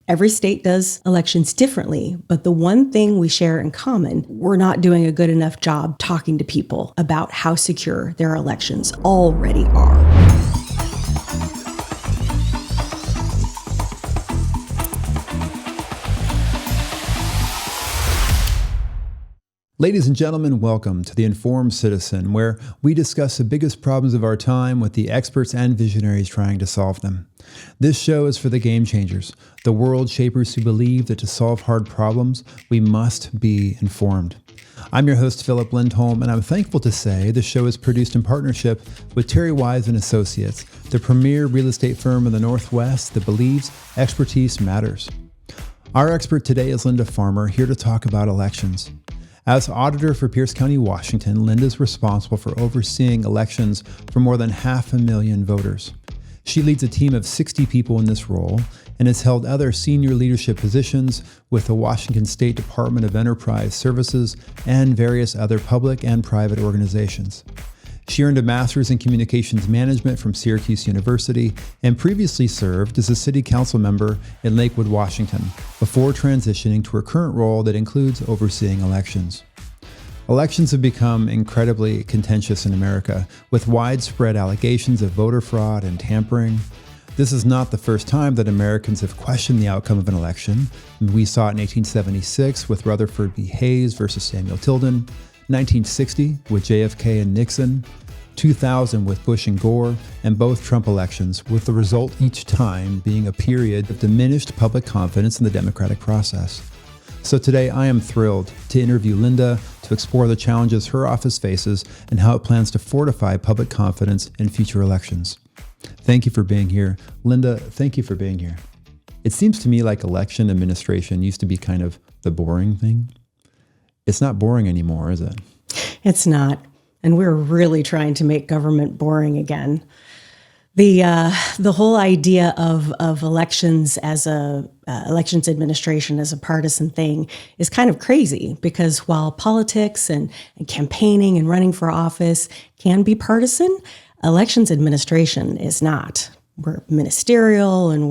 Every state does elections differently, but the one thing we share in common, we're not doing a good enough job talking to people about how secure their elections already are. Ladies and gentlemen, welcome to The Informed Citizen, where we discuss the biggest problems of our time with the experts and visionaries trying to solve them. This show is for the game changers, the world shapers who believe that to solve hard problems, we must be informed. I'm your host, Philip Lindholm, and I'm thankful to say the show is produced in partnership with Terry Wise & Associates, the premier real estate firm in the Northwest that believes expertise matters. Our expert today is Linda Farmer, here to talk about elections. As auditor for Pierce County, Washington, Linda is responsible for overseeing elections for more than 500,000 voters. She leads a team of 60 people in this role and has held other senior leadership positions with the Washington State Department of Enterprise Services and various other public and private organizations. She earned a master's in communications management from Syracuse University and previously served as a city council member in Lakewood, Washington, before transitioning to her current role that includes overseeing elections. Elections have become incredibly contentious in America, with widespread allegations of voter fraud and tampering. This is not the first time that Americans have questioned the outcome of an election. We saw it in 1876 with Rutherford B. Hayes versus Samuel Tilden, 1960 with JFK and Nixon, 2000 with Bush and Gore, and both Trump elections, with the result each time being a period of diminished public confidence in the democratic process. So today I am thrilled to interview Linda to explore the challenges her office faces and how it plans to fortify public confidence in future elections. Thank you for being here. Linda, thank you for being here. It seems to me like election administration used to be kind of the boring thing. It's not boring anymore, is it? It's not. And we're really trying to make government boring again. The whole idea of elections as elections administration as a partisan thing is kind of crazy, because while politics and campaigning and running for office can be partisan, elections administration is not. We're ministerial, and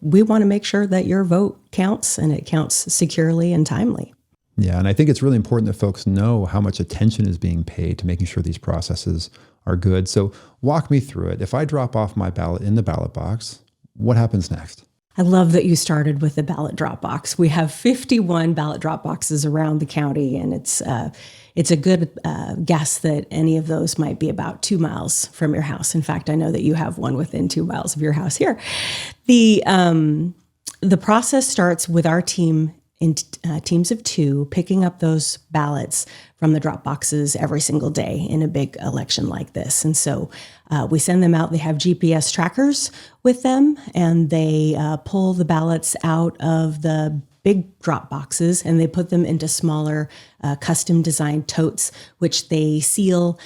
we want to make sure that your vote counts, and it counts securely and timely. Yeah, and I think it's really important that folks know how much attention is being paid to making sure these processes are good. So walk me through it. If I drop off my ballot in the ballot box, what happens next? I love that you started with the ballot drop box. We have 51 ballot drop boxes around the county, and it's a good guess that any of those might be about 2 miles from your house. In fact, I know that you have one within 2 miles of your house here. The process starts with our team in teams of 2, picking up those ballots from the drop boxes every single day in a big election like this. And so we send them out. They have GPS trackers with them, and they pull the ballots out of the big drop boxes, and they put them into smaller custom designed totes, which they seal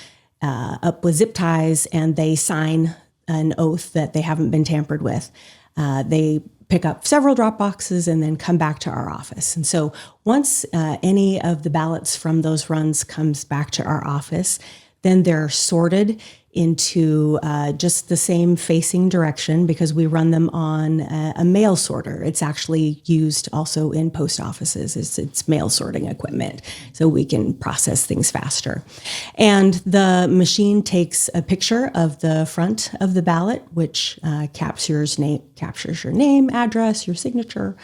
up with zip ties, and they sign an oath that they haven't been tampered with. They pick up several drop boxes and then come back to our office. And so once any of the ballots from those runs comes back to our office, then they're sorted into just the same facing direction, because we run them on a mail sorter. It's actually used also in post offices. It's mail sorting equipment, so we can process things faster. And the machine takes a picture of the front of the ballot, which captures your name, address, your signature,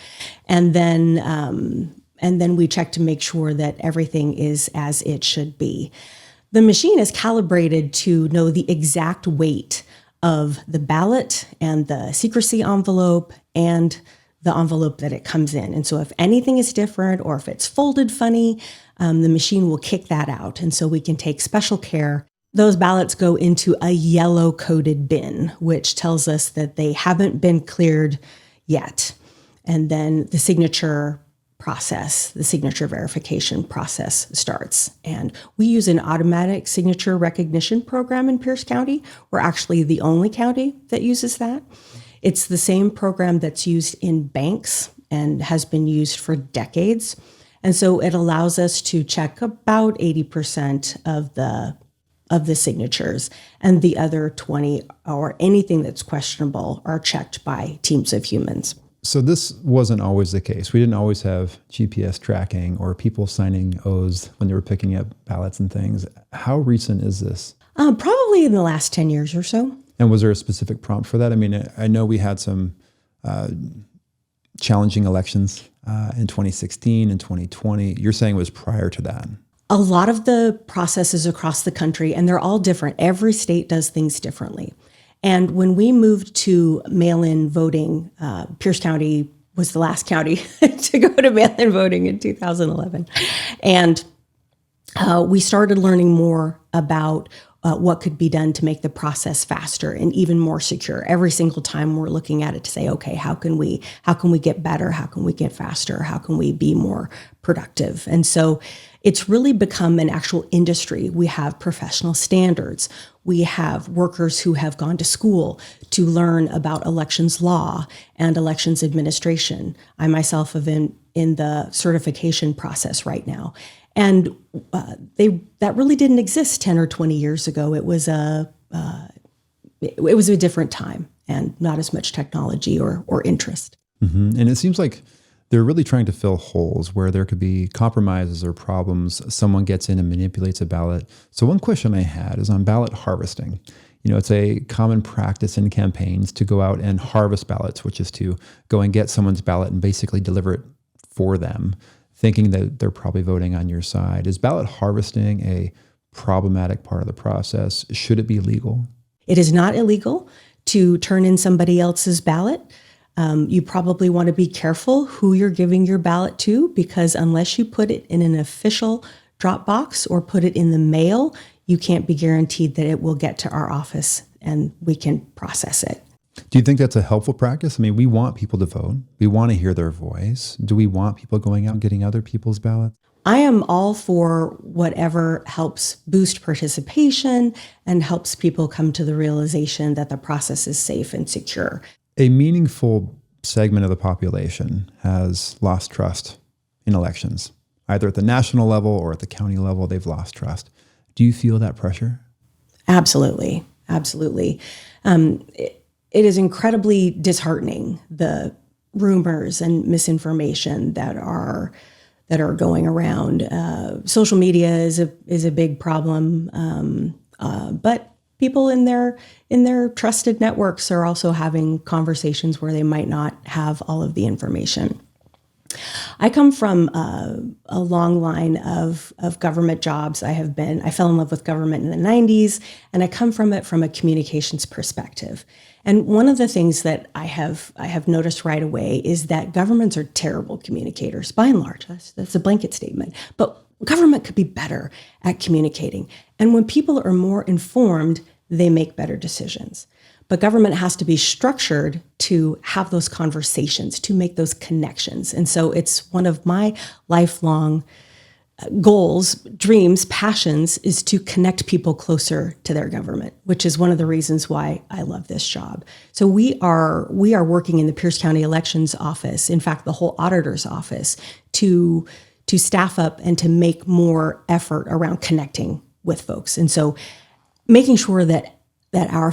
and then we check to make sure that everything is as it should be. The machine is calibrated to know the exact weight of the ballot and the secrecy envelope and the envelope that it comes in. And so if anything is different, or if it's folded funny, the machine will kick that out. And so we can take special care. Those ballots go into a yellow coded bin, which tells us that they haven't been cleared yet. And then the signature verification process starts. And we use an automatic signature recognition program in Pierce County. We're actually the only county that uses that. It's the same program that's used in banks and has been used for decades. And so it allows us to check about 80% of the signatures, and the other 20, or anything that's questionable, are checked by teams of humans. So this wasn't always the case. We didn't always have GPS tracking or people signing O's when they were picking up ballots and things. How recent is this? Probably in the last 10 years or so. And was there a specific prompt for that? I mean, I know we had some challenging elections in 2016 and 2020. You're saying it was prior to that. A lot of the processes across the country, and they're all different. Every state does things differently. And when we moved to mail-in voting, Pierce County was the last county to go to mail-in voting in 2011. And we started learning more about what could be done to make the process faster and even more secure. Every single time we're looking at it to say, okay, how can we get better? How can we get faster? How can we be more productive? And so it's really become an actual industry. We have professional standards. We have workers who have gone to school to learn about elections law and elections administration. I myself have been in the certification process right now. And that really didn't exist 10 or 20 years ago. It was a different time and not as much technology or interest. Mm-hmm. And it seems like they're really trying to fill holes where there could be compromises or problems. Someone gets in and manipulates a ballot. So one question I had is on ballot harvesting. You know, it's a common practice in campaigns to go out and harvest ballots, which is to go and get someone's ballot and basically deliver it for them, thinking that they're probably voting on your side. Is ballot harvesting a problematic part of the process? Should it be legal? It is not illegal to turn in somebody else's ballot. You probably want to be careful who you're giving your ballot to, because unless you put it in an official drop box or put it in the mail, you can't be guaranteed that it will get to our office and we can process it. Do you think that's a helpful practice? I mean, we want people to vote. We want to hear their voice. Do we want people going out and getting other people's ballots? I am all for whatever helps boost participation and helps people come to the realization that the process is safe and secure. A meaningful segment of the population has lost trust in elections. Either at the national level or at the county level, they've lost trust. Do you feel that pressure? Absolutely. Absolutely. It is incredibly disheartening, the rumors and misinformation that are going around. Social media is a big problem, but people in their trusted networks are also having conversations where they might not have all of the information. I come from a long line of government jobs. I fell in love with government in the 90s, and I come from it from a communications perspective. And one of the things that I have noticed right away is that governments are terrible communicators, by and large. That's a blanket statement. But government could be better at communicating. And when people are more informed, they make better decisions. But government has to be structured to have those conversations, to make those connections. And so it's one of my lifelong goals, dreams, passions, is to connect people closer to their government, which is one of the reasons why I love this job. So we are working in the Pierce County Elections Office, in fact, the whole Auditor's Office, to staff up and to make more effort around connecting with folks. And so making sure that our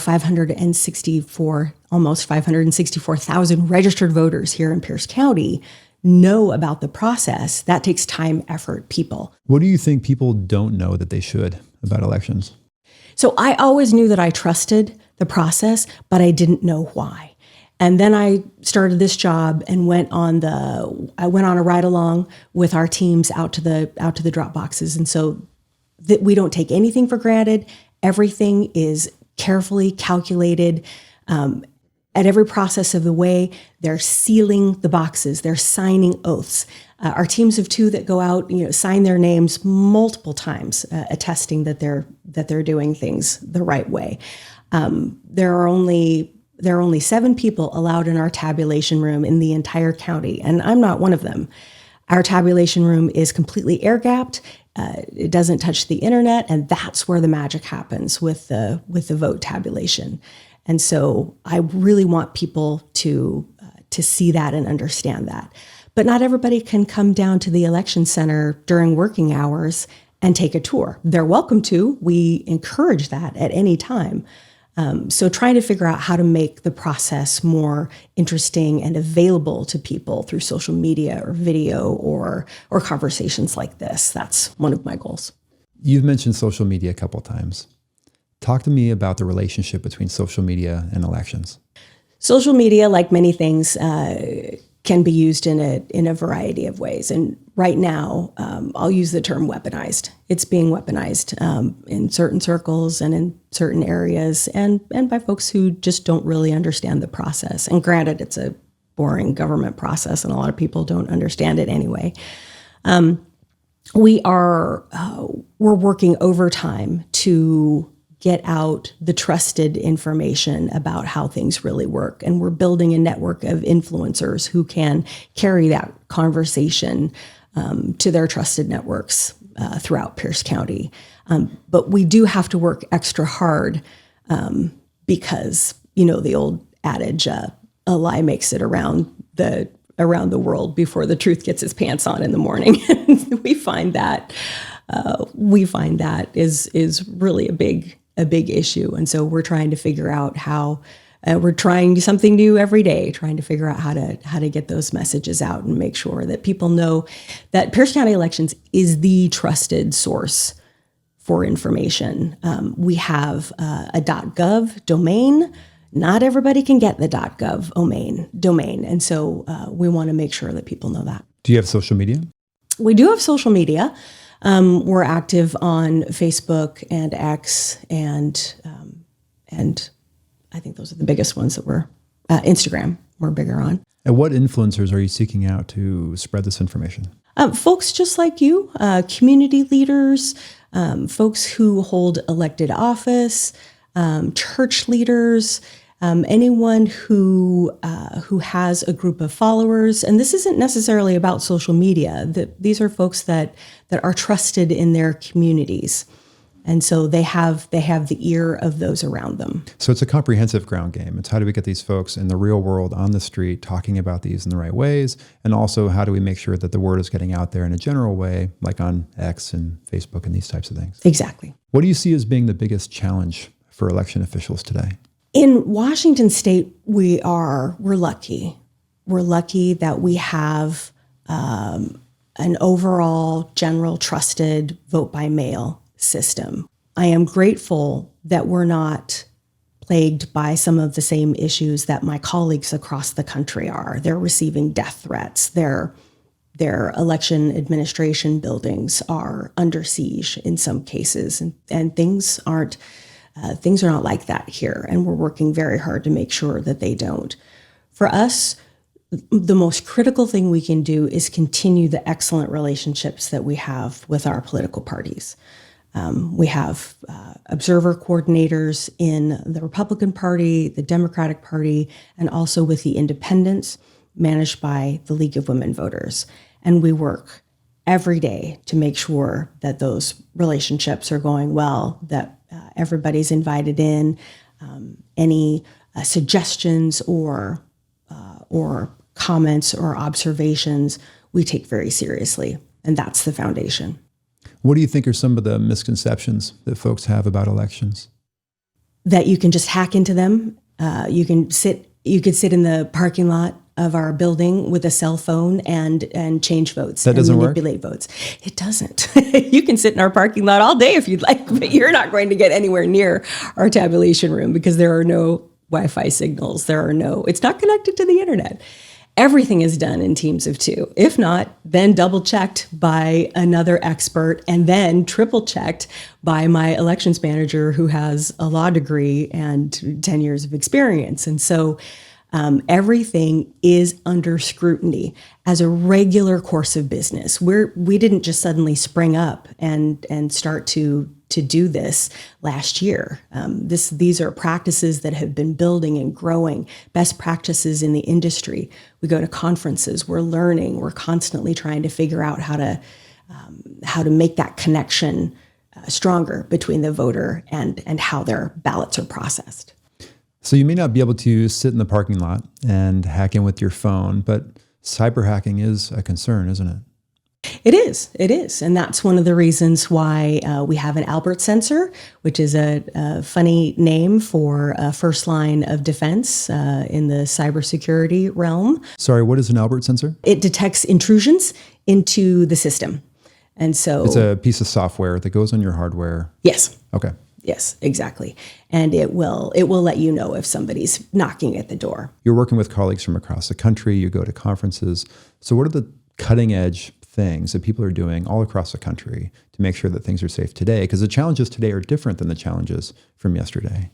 almost 564,000 registered voters here in Pierce County know about the process. That takes time, effort, people. What do you think people don't know that they should about elections? So I always knew that I trusted the process, but I didn't know why. And then I started this job and went on a ride along with our teams out to the drop boxes. And so that we don't take anything for granted. Everything is carefully calculated. At every process of the way, they're sealing the boxes, they're signing oaths. Our teams of two that go out, sign their names multiple times, attesting that they're doing things the right way. There are only 7 people allowed in our tabulation room in the entire county, and I'm not one of them. Our tabulation room is completely air-gapped. It doesn't touch the internet, and that's where the magic happens with the vote tabulation. And so I really want people to see that and understand that. But not everybody can come down to the election center during working hours and take a tour. They're welcome to. We encourage that at any time. So trying to figure out how to make the process more interesting and available to people through social media or video or conversations like this. That's one of my goals. You've mentioned social media a couple of times. Talk to me about the relationship between social media and elections. Social media, like many things, can be used in a variety of ways. And right now, I'll use the term weaponized. It's being weaponized in certain circles and in certain areas, and by folks who just don't really understand the process. And granted, it's a boring government process, and a lot of people don't understand it anyway. We're working overtime to get out the trusted information about how things really work. And we're building a network of influencers who can carry that conversation to their trusted networks throughout Pierce County. But we do have to work extra hard because, the old adage, a lie makes it around the world before the truth gets its pants on in the morning. we find that is really a big issue. And so we're trying to figure out how we're trying something new every day, trying to figure out how to get those messages out and make sure that people know that Pierce County Elections is the trusted source for information. We have a .gov domain. Not everybody can get the .gov domain. And so we want to make sure that people know that. Do you have social media? We do have social media. We're active on Facebook and X, and I think those are the biggest ones that Instagram we're bigger on. And what influencers are you seeking out to spread this information? Folks just like you, community leaders, folks who hold elected office, church leaders, anyone who has a group of followers. And this isn't necessarily about social media. These are folks that are trusted in their communities. And so they have the ear of those around them. So it's a comprehensive ground game. It's how do we get these folks in the real world on the street talking about these in the right ways? And also how do we make sure that the word is getting out there in a general way, like on X and Facebook and these types of things? Exactly. What do you see as being the biggest challenge for election officials today? In Washington State, we're lucky. We're lucky that we have an overall general trusted vote by mail system. I am grateful that we're not plagued by some of the same issues that my colleagues across the country are. They're receiving death threats. Their election administration buildings are under siege in some cases, and things are not like that here. And we're working very hard to make sure that they don't. For us, the most critical thing we can do is continue the excellent relationships that we have with our political parties. We have observer coordinators in the Republican Party, the Democratic Party, and also with the independents managed by the League of Women Voters. And we work every day to make sure that those relationships are going well, that everybody's invited in. Any suggestions or comments or observations we take very seriously. And that's the foundation. What do you think are some of the misconceptions that folks have about elections? That you can just hack into them. You could sit in the parking lot of our building with a cell phone and change votes. That doesn't manipulate votes. It doesn't. You can sit in our parking lot all day if you'd like, but you're not going to get anywhere near our tabulation room because there are no Wi-Fi signals. It's not connected to the internet. Everything is done in teams of two. If not, then double checked by another expert and then triple checked by my elections manager who has a law degree and 10 years of experience. And so everything is under scrutiny as a regular course of business. We didn't just suddenly spring up and start to do this last year. These are practices that have been building and growing, best practices in the industry. We go to conferences, we're learning, we're constantly trying to figure out how to make that connection stronger between the voter and how their ballots are processed. So you may not be able to sit in the parking lot and hack in with your phone, but cyber hacking is a concern, isn't it? It is. It is. And that's one of the reasons why we have an Albert sensor, which is a funny name for a first line of defense in the cybersecurity realm. Sorry, what is an Albert sensor? It detects intrusions into the system. And so It's a piece of software that goes on your hardware. yes. Okay. Yes, exactly. And it will let you know if somebody's knocking at the door. You're working with colleagues from across the country. You go to conferences. So what are the cutting edge things that people are doing all across the country to make sure that things are safe today? Because the challenges today are different than the challenges from yesterday.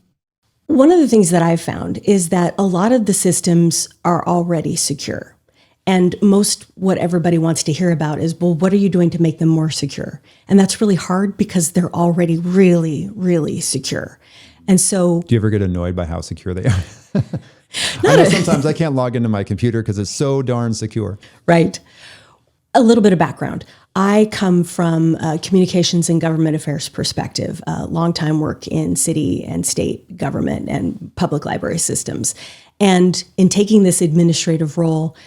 One of the things that I've found is that a lot of the systems are already secure. And what everybody wants to hear about is, well, what are you doing to make them more secure? And that's really hard because they're already really, really secure. And so, Do you ever get annoyed by how secure they are? I know sometimes I can't log into my computer because it's so darn secure. right. A little bit of background. I come from a communications and government affairs perspective, long time work in city and state government and public library systems. And in taking this administrative role,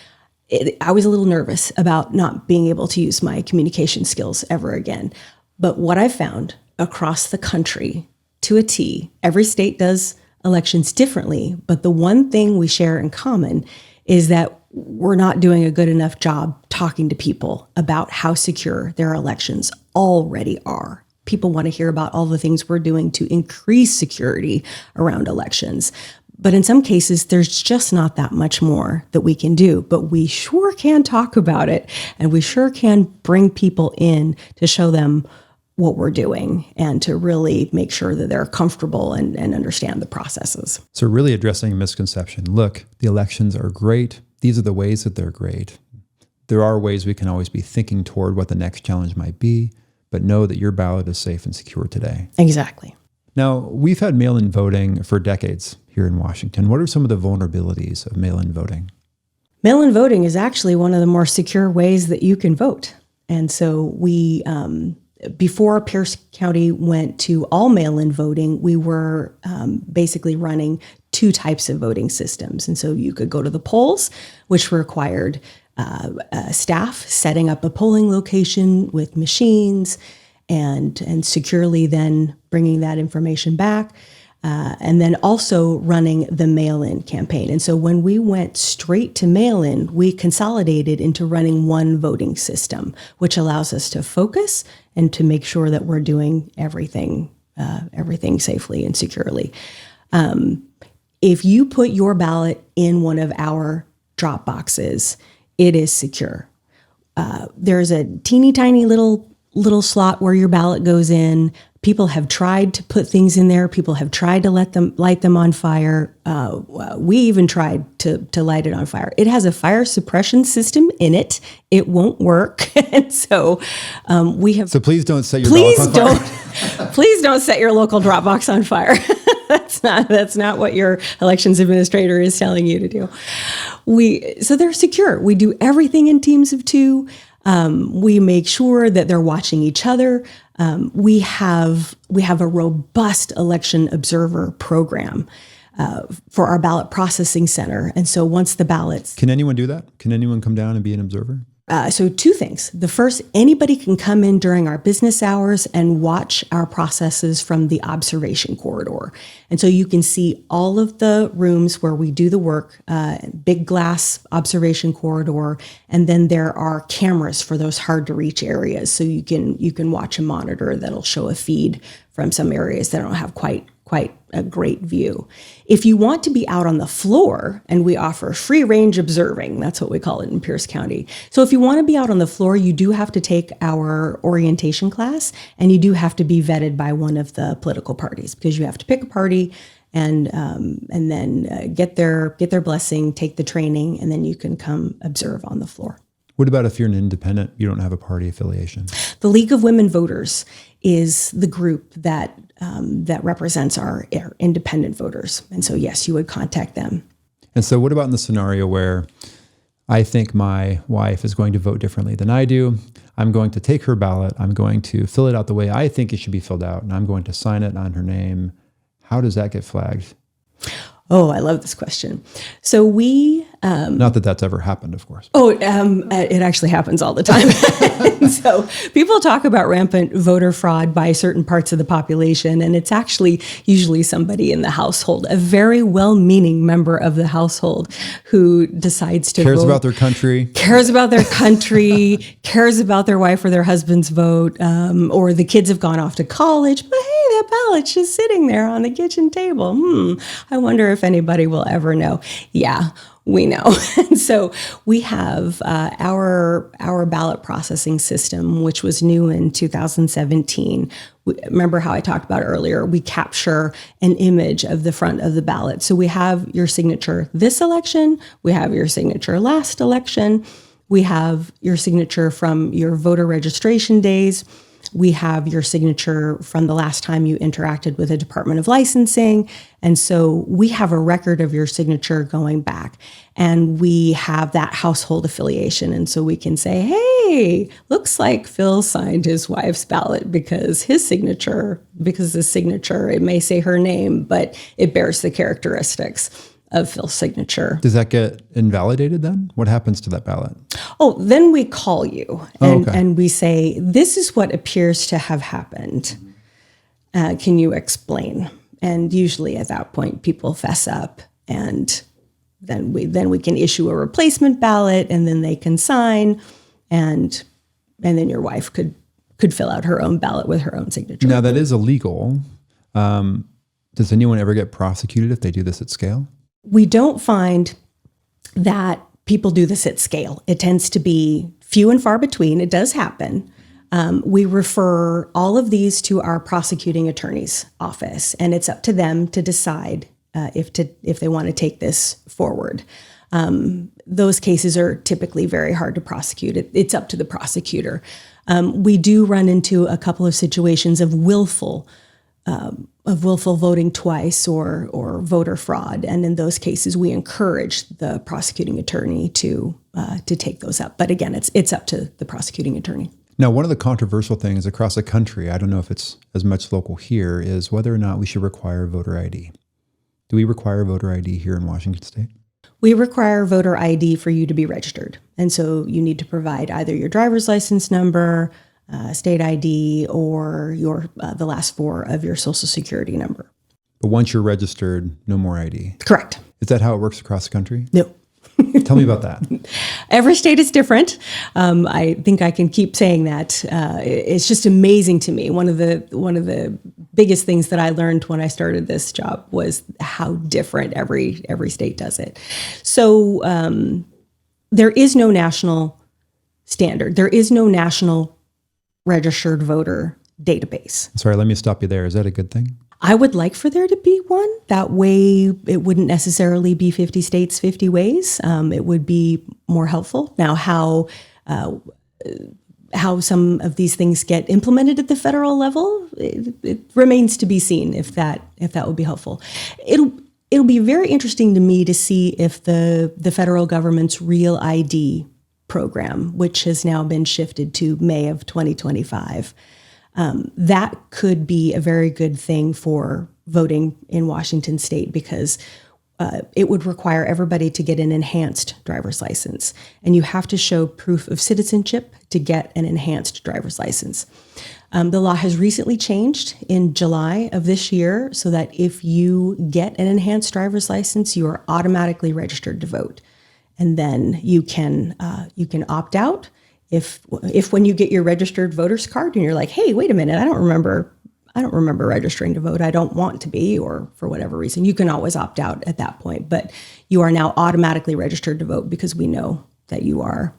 I was a little nervous about not being able to use my communication skills ever again. But what I found across the country to a T, every state does elections differently, but the one thing we share in common is that we're not doing a good enough job talking to people about how secure their elections already are. People want to hear about all the things we're doing to increase security around elections. But in some cases, there's just not that much more that we can do. But we sure can talk about it, and we sure can bring people in to show them what we're doing and to really make sure that they're comfortable and understand the processes. So really addressing a misconception. Look, the elections are great. These are the ways that they're great. There are ways we can always be thinking toward what the next challenge might be, but know that your ballot is safe and secure today. Exactly. Now, we've had mail-in voting for decades here in Washington. What are some of the vulnerabilities of mail-in voting? Mail-in voting is actually one of the more secure ways that you can vote. And so before Pierce County went to all mail-in voting, we were basically running two types of voting systems. And so you could go to the polls, which required staff setting up a polling location with machines and securely then bringing that information back. And then also running the mail-in campaign. And so when we went straight to mail-in, we consolidated into running one voting system, which allows us to focus and to make sure that we're doing everything safely and securely. If you put your ballot in one of our drop boxes, it is secure. There's a teeny tiny little slot where your ballot goes in. People have tried to put things in there. People have tried to light them on fire. We even tried to light it on fire. It has a fire suppression system in it. It won't work, and so we have. So please don't set your ballot on fire. Please don't set your local drop box on fire. That's not what your elections administrator is telling you to do. So they're secure. We do everything in teams of two. We make sure that they're watching each other. We have a robust election observer program for our ballot processing center. And so once the ballots... Can anyone do that? Can anyone come down and be an observer? So two things. The first, anybody can come in during our business hours and watch our processes from the observation corridor. And so you can see all of the rooms where we do the work, big glass observation corridor, and then there are cameras for those hard to reach areas. So you can watch a monitor that'll show a feed from some areas that don't have quite a great view. If you want to be out on the floor, and we offer free range observing, that's what we call it in Pierce County. So if you want to be out on the floor, you do have to take our orientation class, and you do have to be vetted by one of the political parties, because you have to pick a party and then get their blessing, take the training, and then you can come observe on the floor. What about if you're an independent, you don't have a party affiliation? The League of Women Voters is the group that represents our independent voters. And so, yes, you would contact them. And so what about in the scenario where I think my wife is going to vote differently than I do? I'm going to take her ballot. I'm going to fill it out the way I think it should be filled out, and I'm going to sign it on her name. How does that get flagged? Oh, I love this question. So we Not that that's ever happened, of course. It actually happens all the time. And so people talk about rampant voter fraud by certain parts of the population, and it's actually usually somebody in the household, a very well-meaning member of the household who decides to Cares vote, about their country. cares about their country, cares about their wife or their husband's vote, or the kids have gone off to college, but hey, that ballot's just sitting there on the kitchen table. I wonder if anybody will ever know. Yeah. We know. And so we have our ballot processing system, which was new in 2017. Remember how I talked about earlier, we capture an image of the front of the ballot. So we have your signature this election, we have your signature last election, we have your signature from your voter registration days, we have your signature from the last time you interacted with the Department of Licensing. And so we have a record of your signature going back, and we have that household affiliation. And so we can say, hey, looks like Phil signed his wife's ballot because the signature, it may say her name, but it bears the characteristics of Phil's signature. Does that get invalidated then? What happens to that ballot? Oh, then we call you and, okay. and we say, this is what appears to have happened. Can you explain? And usually at that point, people fess up, and then we can issue a replacement ballot, and then they can sign, and then your wife could fill out her own ballot with her own signature. Now, that is illegal. Does anyone ever get prosecuted if they do this at scale? We don't find that people do this at scale. It tends to be few and far between. It does happen. We refer all of these to our prosecuting attorney's office, and it's up to them to decide if they want to take this forward. Those cases are typically very hard to prosecute. It's up to the prosecutor. We do run into a couple of situations of willful voting twice or voter fraud, and in those cases, we encourage the prosecuting attorney to take those up. But again, it's up to the prosecuting attorney. Now, one of the controversial things across the country, I don't know if it's as much local here, is whether or not we should require voter ID. Do we require voter ID here in Washington State? We require voter ID for you to be registered, and so you need to provide either your driver's license number, state ID, or the last four of your Social Security number. But once you're registered, no more ID. Correct. Is that how it works across the country? No. Tell me about that. Every state is different. I think I can keep saying that. It's just amazing to me. One of the biggest things that I learned when I started this job was how different every state does it. So there is no national standard. There is no national registered voter database. Sorry, let me stop you there. Is that a good thing? I would like for there to be one. That way it wouldn't necessarily be 50 states, 50 ways. It would be more helpful. Now, how some of these things get implemented at the federal level, it remains to be seen if that would be helpful. It'll be very interesting to me to see if the federal government's Real ID program, which has now been shifted to May of 2025, that could be a very good thing for voting in Washington State, because it would require everybody to get an enhanced driver's license. And you have to show proof of citizenship to get an enhanced driver's license. The law has recently changed in July of this year so that if you get an enhanced driver's license, you are automatically registered to vote. And then you can opt out if when you get your registered voter's card and you're like, hey, wait a minute, I don't remember registering to vote. I don't want to be, or for whatever reason, you can always opt out at that point. But you are now automatically registered to vote because we know that you are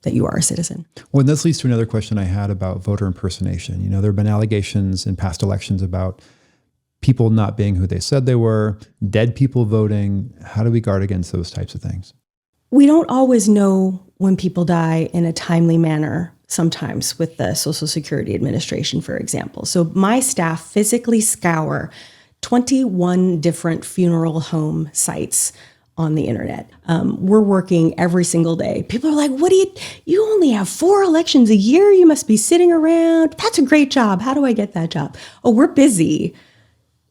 a citizen. Well, and this leads to another question I had about voter impersonation. You know, there have been allegations in past elections about people not being who they said they were, dead people voting. How do we guard against those types of things? We don't always know when people die in a timely manner, sometimes with the Social Security Administration, for example. So my staff physically scour 21 different funeral home sites on the internet. We're working every single day. People are like, you only have 4 elections a year? You must be sitting around. That's a great job. How do I get that job? Oh, we're busy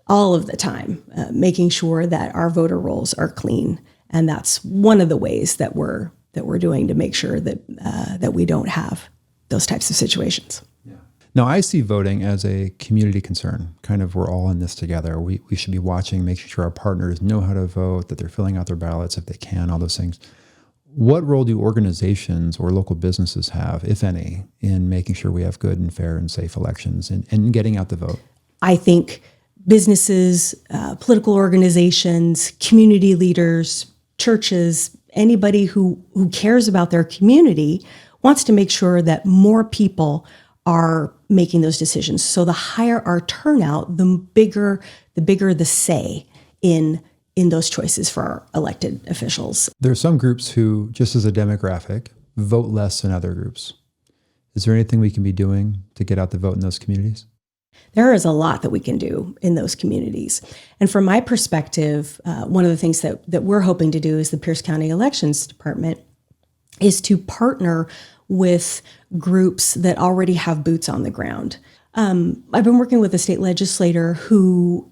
all of the time, making sure that our voter rolls are clean And that's one of the ways that we're doing to make sure that that we don't have those types of situations. Now, I see voting as a community concern. Kind of, we're all in this together. We should be watching, making sure our partners know how to vote, that they're filling out their ballots if they can, all those things. What role do organizations or local businesses have, if any, in making sure we have good and fair and safe elections and getting out the vote? I think businesses, political organizations, community leaders, churches, anybody who cares about their community wants to make sure that more people are making those decisions. So the higher our turnout, the bigger the say in those choices for our elected officials. There are some groups who, just as a demographic, vote less than other groups. Is there anything we can be doing to get out the vote in those communities? There is a lot that we can do in those communities. And from my perspective, one of the things that we're hoping to do as the Pierce County Elections Department is to partner with groups that already have boots on the ground. I've been working with a state legislator who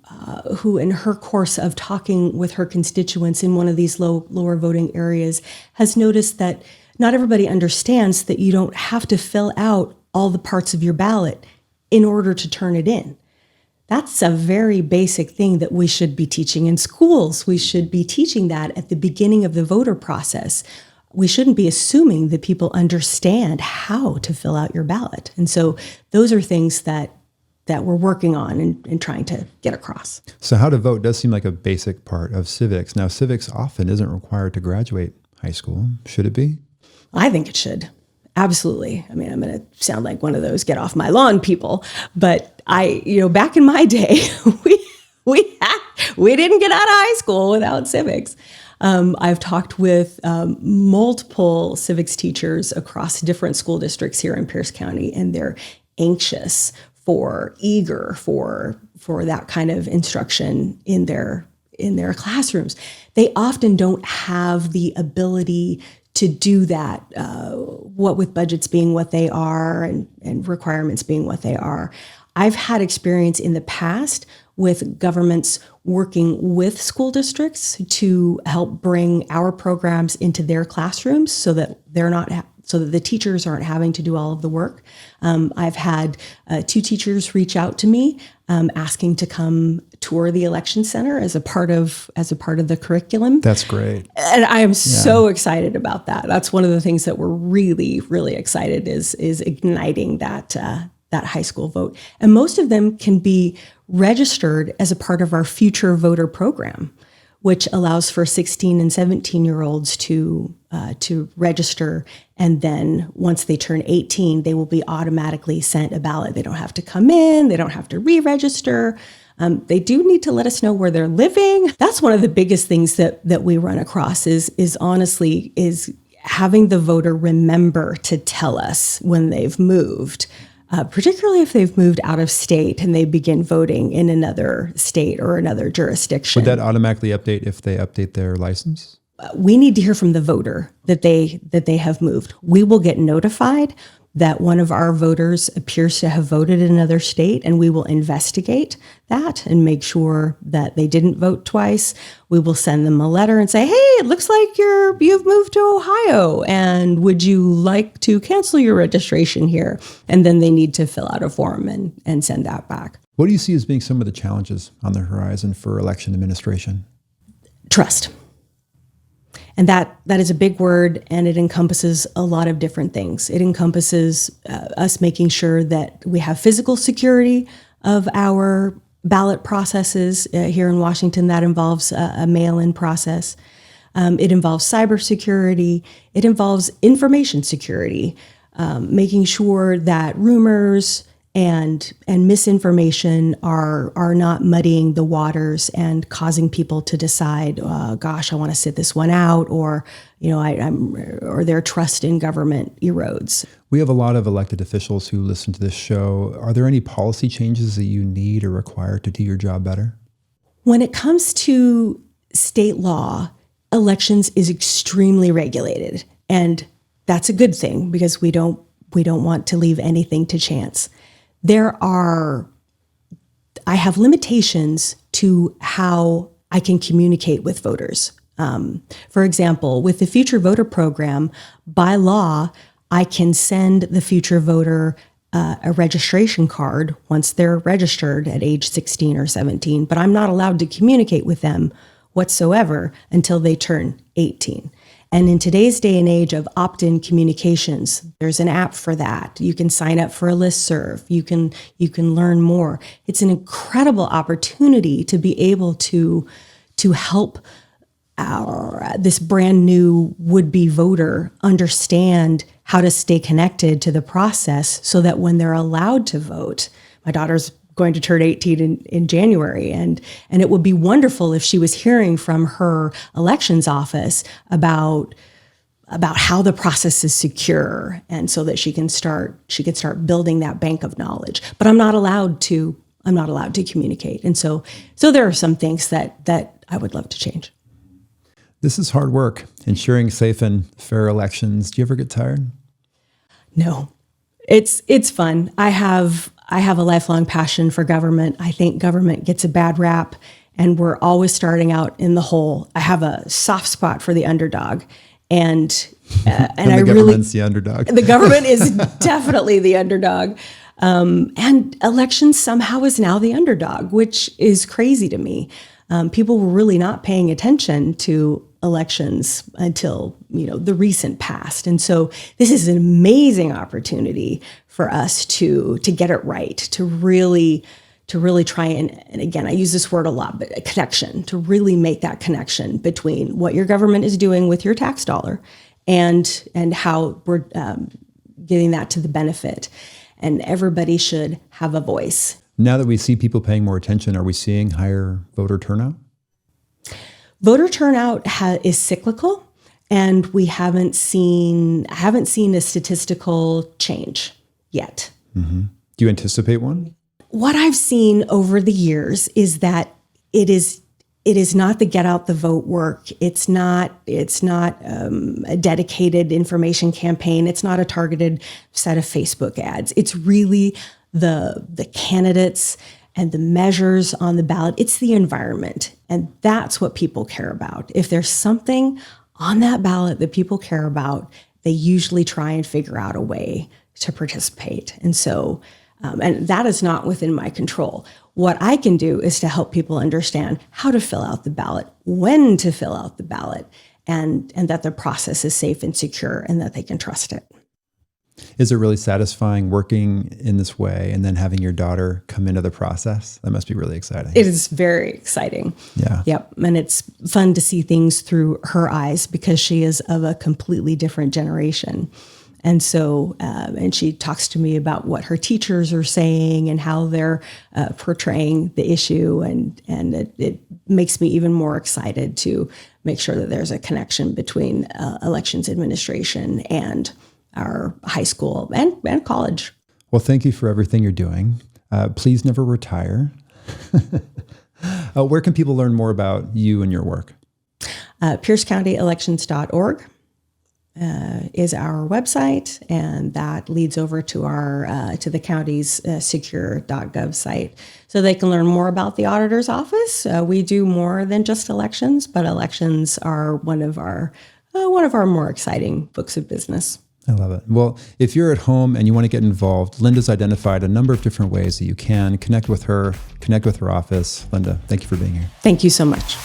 in her course of talking with her constituents in one of these lower voting areas has noticed that not everybody understands that you don't have to fill out all the parts of your ballot in order to turn it in. That's a very basic thing that we should be teaching in schools. We should be teaching that at the beginning of the voter process. We shouldn't be assuming that people understand how to fill out your ballot. And so those are things that we're working on and trying to get across. So how to vote does seem like a basic part of civics. Now, civics often isn't required to graduate high school. Should it be? I think it should. Absolutely. I mean, I'm going to sound like one of those get off my lawn people, but back in my day, we didn't get out of high school without civics. I've talked with multiple civics teachers across different school districts here in Pierce County, and they're eager for that kind of instruction in their classrooms. They often don't have the ability to do that, what with budgets being what they are and requirements being what they are. I've had experience in the past with governments working with school districts to help bring our programs into their classrooms so that so that the teachers aren't having to do all of the work. I've had 2 teachers reach out to me asking to come tour the election center as a part of the curriculum. That's great. And I am so excited about that. That's one of the things that we're really, really excited is igniting that high school vote. And most of them can be registered as a part of our future voter program, which allows for 16 and 17-year-olds to register. And then once they turn 18, they will be automatically sent a ballot. They don't have to come in. They don't have to re-register. They do need to let us know where they're living. That's one of the biggest things that we run across is honestly having the voter remember to tell us when they've moved. Particularly if they've moved out of state and they begin voting in another state or another jurisdiction. Would that automatically update if they update their license? We need to hear from the voter that they have moved. We will get notified that one of our voters appears to have voted in another state, and we will investigate that and make sure that they didn't vote twice. We will send them a letter and say, hey, it looks like you've moved to Ohio, and would you like to cancel your registration here? And then they need to fill out a form and send that back. What do you see as being some of the challenges on the horizon for election administration? Trust. And that is a big word, and it encompasses a lot of different things. It encompasses us making sure that we have physical security of our ballot processes here in Washington. That involves a mail-in process. It involves cybersecurity. It involves information security, making sure that rumors and misinformation are not muddying the waters and causing people to decide, gosh, I want to sit this one out, or or their trust in government erodes. We have a lot of elected officials who listen to this show. Are there any policy changes that you need or require to do your job better? When it comes to state law, elections is extremely regulated, and that's a good thing because we don't want to leave anything to chance. I have limitations to how I can communicate with voters. For example, with the Future Voter Program, by law, I can send the future voter a registration card once they're registered at age 16 or 17, but I'm not allowed to communicate with them whatsoever until they turn 18. And in today's day and age of opt-in communications, there's an app for that. You can sign up for a listserv. You can learn more. It's an incredible opportunity to be able to help this brand new would-be voter understand how to stay connected to the process so that when they're allowed to vote, my daughter's going to turn 18 in January, and it would be wonderful if she was hearing from her elections office about how the process is secure, and so that she could start building that bank of knowledge. But I'm not allowed to communicate, and so there are some things that I would love to change. This is hard work, ensuring safe and fair elections. Do you ever get tired? No, it's fun. I have a lifelong passion for government. I think government gets a bad rap, and we're always starting out in the hole. I have a soft spot for the underdog, and the government's the underdog. The government is definitely the underdog, and elections somehow is now the underdog, which is crazy to me. People were really not paying attention to elections until the recent past, and so this is an amazing opportunity for us to get it right, to really try and again, I use this word a lot, but a connection, to really make that connection between what your government is doing with your tax dollar and how we're getting that to the benefit, and everybody should have a voice. Now that we see people paying more attention, are we seeing higher voter turnout? Voter turnout is cyclical, and I haven't seen a statistical change yet. Mm-hmm. Do you anticipate one? What I've seen over the years is that it is not the get out the vote work. It's not a dedicated information campaign. It's not a targeted set of Facebook ads. It's really the candidates and the measures on the ballot. It's the environment, and that's what people care about. If there's something on that ballot that people care about, they usually try and figure out a way to participate. And so, and that is not within my control. What I can do is to help people understand how to fill out the ballot, when to fill out the ballot, and that the process is safe and secure and that they can trust it. Is it really satisfying working in this way and then having your daughter come into the process? That must be really exciting. It is very exciting. Yeah. Yep. And it's fun to see things through her eyes because she is of a completely different generation. And so, and she talks to me about what her teachers are saying and how they're portraying the issue. And it makes me even more excited to make sure that there's a connection between elections administration and our high school and college. Well, thank you for everything you're doing. Please never retire. Where can people learn more about you and your work? PierceCountyElections.org is our website, and that leads over to our to the county's secure.gov site. So they can learn more about the auditor's office. We do more than just elections, but elections are one of our more exciting books of business. I love it. Well, if you're at home and you want to get involved, Linda's identified a number of different ways that you can connect with her office. Linda, thank you for being here. Thank you so much.